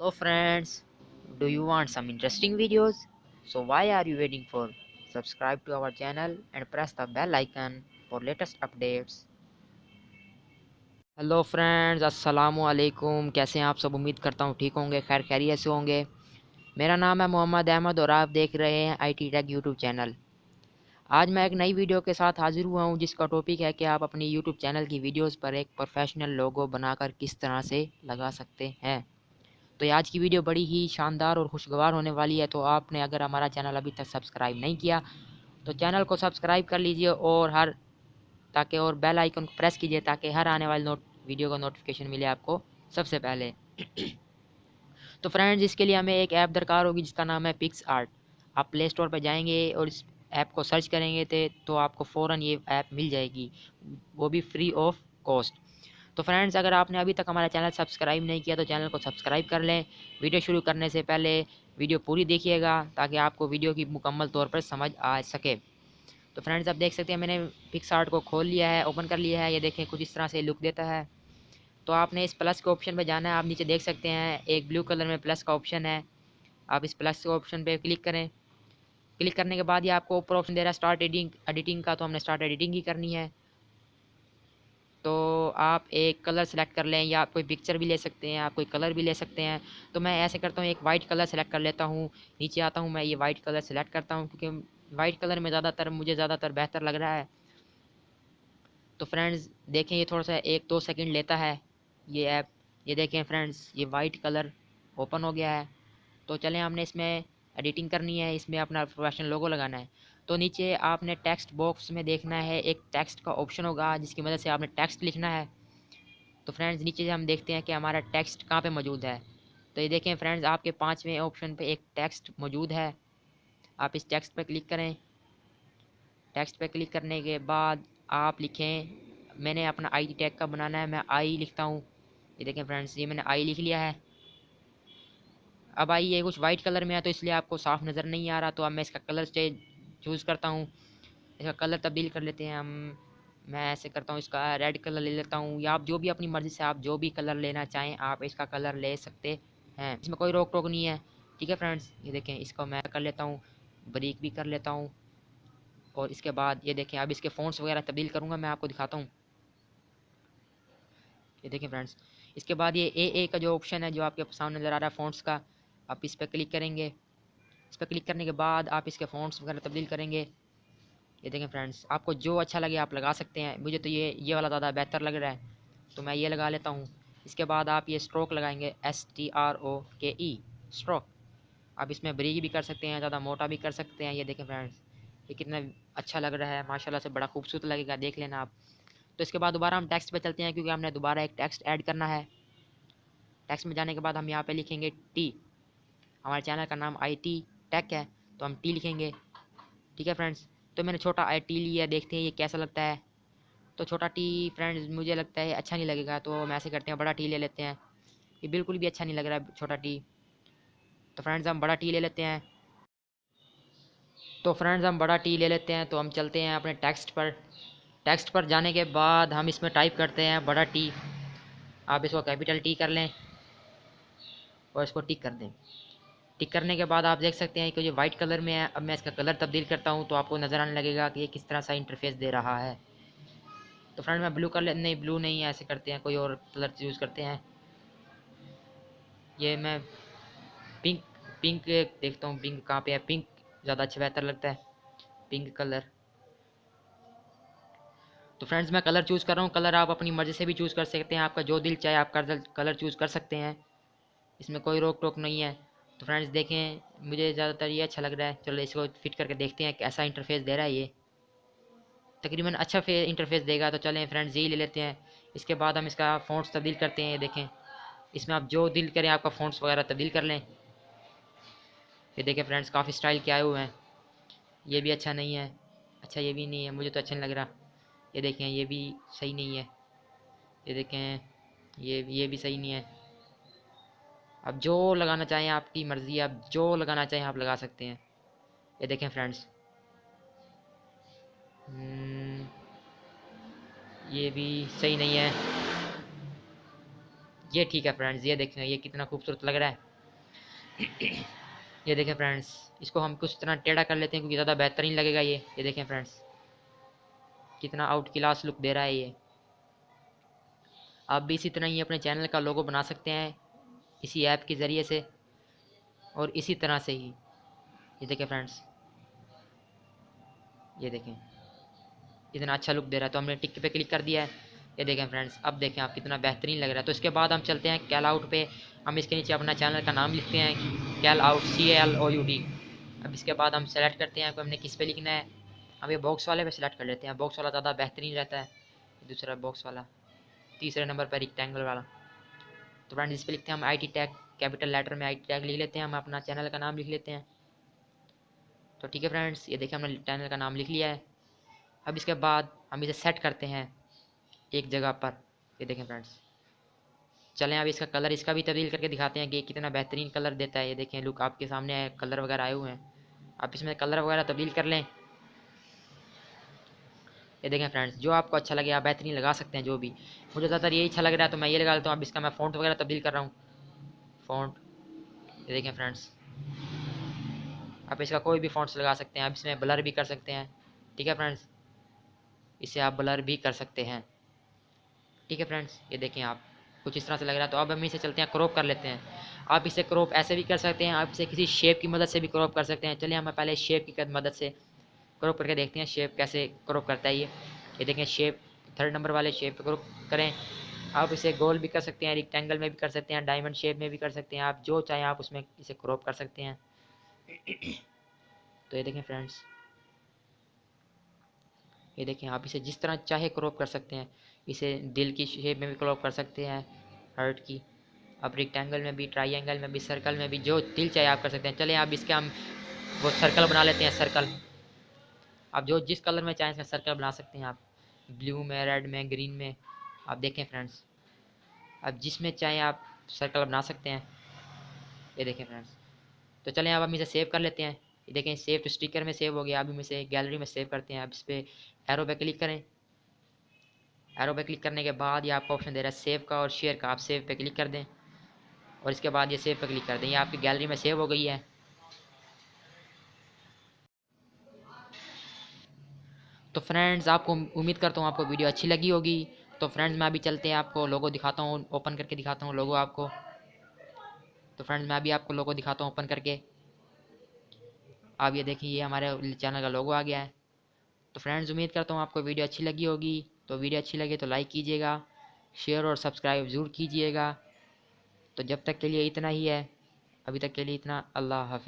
Hello friends, do you want some interesting videos? So why are you waiting for? Subscribe to our channel and press the bell icon for latest updates. Hello friends, अस्सलामु अलैकुम। कैसे हैं आप सब? उम्मीद करता हूँ ठीक होंगे, खैर खैरियत से होंगे। मेरा नाम है मोहम्मद अहमद और आप देख रहे हैं IT टेक यूट्यूब चैनल। आज मैं एक नई वीडियो के साथ हाजिर हुआ हूँ जिसका टॉपिक है कि आप अपनी यूट्यूब चैनल की वीडियोस पर एक प्रोफेशनल लोगो बनाकर किस तरह से लगा सकते हैं। तो ये आज की वीडियो बड़ी ही शानदार और खुशगवार होने वाली है। तो आपने अगर हमारा चैनल अभी तक सब्सक्राइब नहीं किया तो चैनल को सब्सक्राइब कर लीजिए और और बेल आइकन को प्रेस कीजिए ताकि हर आने वाली वीडियो का नोटिफिकेशन मिले आपको सबसे पहले। तो फ्रेंड्स, इसके लिए हमें एक ऐप दरकार होगी जिसका नाम है पिक्स आर्ट। आप प्ले स्टोर पर जाएंगे और इस ऐप को सर्च करेंगे तो आपको फ़ौरन ये ऐप मिल जाएगी, वो भी फ्री ऑफ कॉस्ट। तो फ्रेंड्स, अगर आपने अभी तक हमारा चैनल सब्सक्राइब नहीं किया तो चैनल को सब्सक्राइब कर लें। वीडियो शुरू करने से पहले वीडियो पूरी देखिएगा ताकि आपको वीडियो की मुकम्मल तौर पर समझ आ सके। तो फ्रेंड्स, आप देख सकते हैं मैंने पिक्स आर्ट को खोल लिया है, ओपन कर लिया है। ये देखें कुछ इस तरह से लुक देता है। तो आपने इस प्लस के ऑप्शन पर जाना है। आप नीचे देख सकते हैं एक ब्लू कलर में प्लस का ऑप्शन है। आप इस प्लस के ऑप्शन पे क्लिक करें। क्लिक करने के बाद ये आपको ऊपर ऑप्शन दे रहा है स्टार्ट एडिटिंग का, तो हमने स्टार्ट एडिटिंग ही करनी है। तो आप एक कलर सेलेक्ट कर लें या आप कोई पिक्चर भी ले सकते हैं, आप कोई कलर भी ले सकते हैं। तो मैं ऐसे करता हूँ, एक वाइट कलर सेलेक्ट कर लेता हूँ। नीचे आता हूँ, मैं ये वाइट कलर सेलेक्ट करता हूँ क्योंकि वाइट कलर में मुझे ज़्यादातर बेहतर लग रहा है। तो फ्रेंड्स देखें, ये थोड़ा सा 1-2 सेकंड लेता है ये ऐप। ये देखें फ्रेंड्स, ये वाइट कलर ओपन हो गया है। तो चलें, हमने इसमें एडिटिंग करनी है, इसमें अपना प्रोफेशनल लोगो लगाना है। तो नीचे आपने टेक्स्ट बॉक्स में देखना है, एक टेक्स्ट का ऑप्शन होगा जिसकी मदद से आपने टेक्स्ट लिखना है। तो फ्रेंड्स, नीचे से हम देखते हैं कि हमारा टेक्स्ट कहाँ पे मौजूद है। तो ये देखें फ्रेंड्स, आपके 5वें ऑप्शन पे एक टेक्स्ट मौजूद है। आप इस टेक्स्ट पे क्लिक करें। टेक्स्ट पे क्लिक करने के बाद आप लिखें, मैंने अपना आई टैग का बनाना है, मैं आई लिखता हूँ। ये देखें फ्रेंड्स, ये मैंने आई लिख लिया है। अब आई ये कुछ वाइट कलर में है तो इसलिए आपको साफ नज़र नहीं आ रहा। तो अब मैं इसका कलर चूज़ करता हूँ। इसका कलर तब्दील कर लेते हैं हम। मैं ऐसे करता हूँ, इसका रेड कलर ले लेता हूँ, या आप जो भी अपनी मर्ज़ी से आप जो भी कलर लेना चाहें आप इसका कलर ले सकते हैं, इसमें कोई रोक टोक नहीं है। ठीक है फ्रेंड्स, ये देखें इसको मैं कर लेता हूँ, ब्रीक भी कर लेता हूँ। और इसके बाद ये देखें, अब इसके फ़ॉन्ट्स वगैरह तब्दील करूँगा, मैं आपको दिखाता हूँ। ये देखें फ्रेंड्स, इसके बाद ये ए का जो ऑप्शन है जो आपके सामने नज़र आ रहा है फ़ॉन्ट्स का, आप इस पर क्लिक करेंगे। इस पर क्लिक करने के बाद आप इसके फ़ॉन्ट्स वगैरह तब्दील करेंगे। ये देखें फ्रेंड्स, आपको जो अच्छा लगे आप लगा सकते हैं। मुझे तो ये वाला ज़्यादा बेहतर लग रहा है तो मैं ये लगा लेता हूँ। इसके बाद आप ये स्ट्रोक लगाएंगे, STROKE स्ट्रोक। आप इसमें ब्रीक भी कर सकते हैं, ज़्यादा मोटा भी कर सकते हैं। ये देखें फ्रेंड्स, ये कितना अच्छा लग रहा है, माशाल्लाह से बड़ा खूबसूरत लगेगा, देख लेना आप। तो इसके बाद दोबारा हम टेक्स्ट पे चलते हैं क्योंकि हमने दोबारा एक टेक्स्ट ऐड करना है। टेक्स्ट में जाने के बाद हम यहाँ पे लिखेंगे टी। हमारे चैनल का नाम IT टेक है तो हम टी लिखेंगे। ठीक है फ्रेंड्स, तो मैंने छोटा IT लिया, देखते हैं ये कैसा लगता है। तो छोटा टी फ्रेंड्स मुझे लगता है अच्छा नहीं लगेगा, तो हम ऐसे करते हैं बड़ा टी ले लेते हैं। ये बिल्कुल भी अच्छा नहीं लग रहा है छोटा टी। तो फ्रेंड्स हम बड़ा टी ले लेते हैं। तो हम चलते हैं अपने टेक्स्ट पर। टेक्स्ट पर जाने के बाद हम इसमें टाइप करते हैं बड़ा टी। आप इसको कैपिटल टी कर लें और इसको टिक कर दें। टिक करने के बाद आप देख सकते हैं कि ये वाइट कलर में है। अब मैं इसका कलर तब्दील करता हूँ तो आपको नज़र आने लगेगा कि ये किस तरह सा इंटरफेस दे रहा है। तो फ्रेंड मैं ब्लू कर ले, नहीं ब्लू नहीं, ऐसे करते हैं, कोई और कलर यूज़ करते हैं। ये मैं पिंक पिंक देखता हूँ, पिंक कहाँ पे है। पिंक ज़्यादा अच्छा बेहतर लगता है, पिंक कलर। तो फ्रेंड्स मैं कलर चूज़ कर रहा हूँ। कलर आप अपनी मर्ज़ी से भी चूज़ कर सकते हैं, आपका जो दिल चाहे आप कलर चूज़ कर सकते हैं, इसमें कोई रोक टोक नहीं है। तो फ्रेंड्स देखें, मुझे ज़्यादातर ये अच्छा लग रहा है। चलो इसको फिट करके देखते हैं कैसा इंटरफेस दे रहा है। ये तकरीबन अच्छा इंटरफेस देगा। तो चलें फ्रेंड्स यही ले लेते हैं। इसके बाद हम इसका फ़ॉन्ट्स तब्दील करते हैं। ये देखें, इसमें आप जो दिल करें आपका फ़ॉन्ट्स वगैरह तब्दील कर लें। ये देखें फ्रेंड्स, काफ़ी स्टाइल के आए हुए हैं। ये भी अच्छा नहीं है, अच्छा ये भी नहीं है, मुझे तो अच्छा नहीं लग रहा। ये देखें, ये भी सही नहीं है। ये देखें, ये भी सही नहीं है। अब जो लगाना चाहें आपकी मर्ज़ी, आप जो लगाना चाहें आप लगा सकते हैं। ये देखें फ्रेंड्स, ये भी सही नहीं है। ये ठीक है फ्रेंड्स, ये देखें ये कितना खूबसूरत लग रहा है। ये देखें फ्रेंड्स, इसको हम कुछ तरह टेढ़ा कर लेते हैं क्योंकि ज़्यादा बेहतरीन लगेगा ये देखें फ्रेंड्स, कितना आउट क्लास लुक दे रहा है ये। आप भी इसी तरह ही अपने चैनल का लोगो बना सकते हैं इसी ऐप के ज़रिए से, और इसी तरह से ही ये देखें फ्रेंड्स, ये देखें इतना अच्छा लुक दे रहा है। तो हमने टिक पे क्लिक कर दिया है। ये देखें फ्रेंड्स, अब देखें आप कितना बेहतरीन लग रहा है। तो इसके बाद हम चलते हैं कैल आउट पे, हम इसके नीचे अपना चैनल का नाम लिखते हैं कैल आउट, CALOUT। अब इसके बाद हम सेलेक्ट करते हैं कि हमने किस पे लिखना है। हम ये बॉक्स वाले पे सेलेक्ट कर लेते हैं, बॉक्स वाला ज़्यादा बेहतरीन रहता है। दूसरा बॉक्स वाला, तीसरे नंबर पर रेक्टेंगल वाला। तो फ्रेंड्स इस पर लिखते हैं हम IT टैग, कैपिटल लेटर में IT टैग लिख लेते हैं, हम अपना चैनल का नाम लिख लेते हैं। तो ठीक है फ्रेंड्स, ये देखिए हमने चैनल का नाम लिख लिया है। अब इसके बाद हम इसे सेट करते हैं एक जगह पर। ये देखें फ्रेंड्स, चलें अब इसका कलर इसका भी तब्दील करके दिखाते हैं कि कितना बेहतरीन कलर देता है। ये देखें लुक आपके सामने है, कलर वगैरह आए हुए हैं, आप इसमें कलर वगैरह तब्दील कर लें। ये देखें फ्रेंड्स, जो आपको अच्छा लगे आप बेहतरीन लगा सकते हैं। जो भी मुझे ज़्यादातर यही अच्छा लग रहा है तो मैं ये लगा लेता हूँ। अब इसका मैं फ़ॉन्ट वगैरह तब्दील कर रहा हूँ, फ़ॉन्ट। ये देखें फ्रेंड्स, आप इसका कोई भी फ़ॉन्ट्स लगा सकते हैं, आप इसमें ब्लर भी कर सकते हैं। ठीक है फ्रेंड्स, इसे आप ब्लर भी कर सकते हैं। ठीक है फ्रेंड्स, ये देखें आप कुछ इस तरह से लग रहा है। तो अब हम इसे चलते हैं क्रॉप कर लेते हैं। आप इसे क्रॉप ऐसे भी कर सकते हैं, आप इसे किसी शेप की मदद से भी क्रॉप कर सकते हैं। चलिए हम पहले शेप की मदद से क्रॉप करके देखते हैं शेप कैसे क्रॉप करता है ये देखें शेप, थर्ड नंबर वाले शेप पे क्रॉप करें। आप इसे गोल भी कर सकते हैं, रेक्टेंगल में भी कर सकते हैं, डायमंड शेप में भी कर सकते हैं, आप जो चाहें आप उसमें इसे क्रॉप कर सकते हैं। तो ये देखें फ्रेंड्स, ये देखें आप इसे जिस तरह चाहे क्रॉप कर सकते हैं। इसे दिल की शेप में भी क्रॉप कर सकते हैं, हार्ट की। अब रेक्टेंगल में भी, ट्राइंगल में भी, सर्कल में भी, जो दिल चाहे आप कर सकते हैं। चलिए आप इसके हम वो सर्कल बना लेते हैं, सर्कल। आप जो जिस कलर में चाहें इसका सर्कल बना सकते हैं, आप ब्लू में, रेड में, ग्रीन में। आप देखें फ्रेंड्स, अब जिसमें चाहें आप सर्कल बना सकते हैं। ये देखें फ्रेंड्स, तो चलें अब हम इसे सेव कर लेते हैं। ये देखें सेव टू स्टिकर में सेव हो गया। अब हम इसे गैलरी में सेव करते हैं। अब इस पर एरो पे क्लिक करें। एरो पे क्लिक करने के बाद ये आपको ऑप्शन दे रहा है सेव का और शेयर का, आप सेव पे क्लिक कर दें और इसके बाद ये सेव पे क्लिक कर दें। ये आपकी गैलरी में सेव हो गई है। तो फ्रेंड्स आपको उम्मीद करता हूँ आपको वीडियो अच्छी लगी होगी। तो फ्रेंड्स मैं अभी चलते हैं आपको लोगो दिखाता हूँ, ओपन करके दिखाता हूँ लोगो आपको। तो फ्रेंड्स मैं अभी आपको लोगो दिखाता हूँ ओपन करके। आप ये देखिए ये हमारे चैनल का लोगो आ गया है। तो फ्रेंड्स उम्मीद करता हूँ आपको वीडियो अच्छी लगी होगी। तो वीडियो अच्छी लगे तो लाइक कीजिएगा, शेयर और सब्सक्राइब ज़रूर कीजिएगा। तो जब तक के लिए इतना ही है, अभी तक के लिए इतना। अल्लाह हाफिज़।